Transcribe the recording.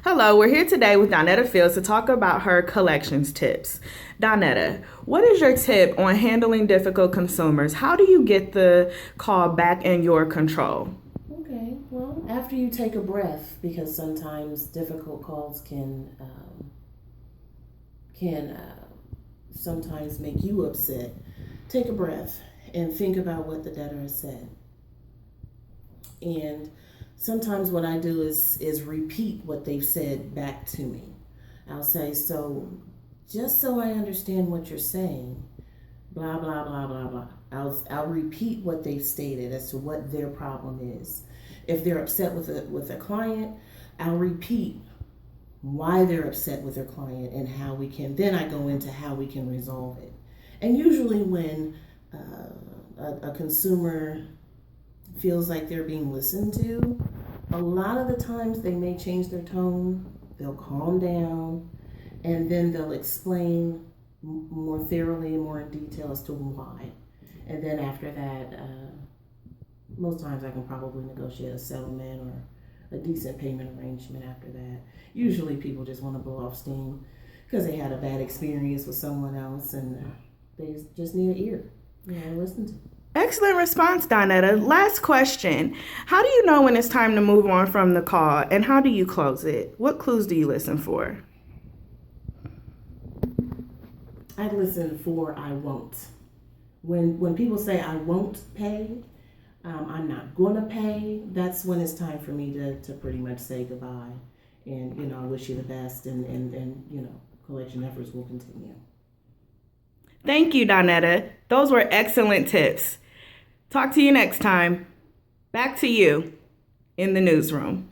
Hello, we're here today with Donetta Fields to talk about her collections tips. Donetta, what is your tip on handling difficult consumers? How do you get the call back in your control? Okay, well, after you take a breath, because sometimes difficult calls can sometimes make you upset. Take a breath and think about what the debtor has said. And sometimes what I do is repeat what they've said back to me. I'll say, so just so I understand what you're saying, blah blah blah blah blah. I'll repeat what they've stated as to what their problem is. If they're upset with a client, I'll repeat why they're upset with their client and how we can. Then I go into how we can resolve it. And usually, when a consumer feels like they're being listened to, a lot of the times they may change their tone. They'll calm down, and then they'll explain more thoroughly and more in detail as to why. And then after that, most times I can probably negotiate a settlement or a decent payment arrangement after that. Usually people just want to blow off steam because they had a bad experience with someone else and they just need an ear, listen to. Excellent response, Donetta. Last question. How do you know when it's time to move on from the call, and how do you close it? What clues do you listen for? I listen for I won't. When people say I won't pay, I'm not going to pay, that's when it's time for me to pretty much say goodbye. And, I wish you the best, and collection efforts will continue. Thank you, Donetta. Those were excellent tips. Talk to you next time. Back to you in the newsroom.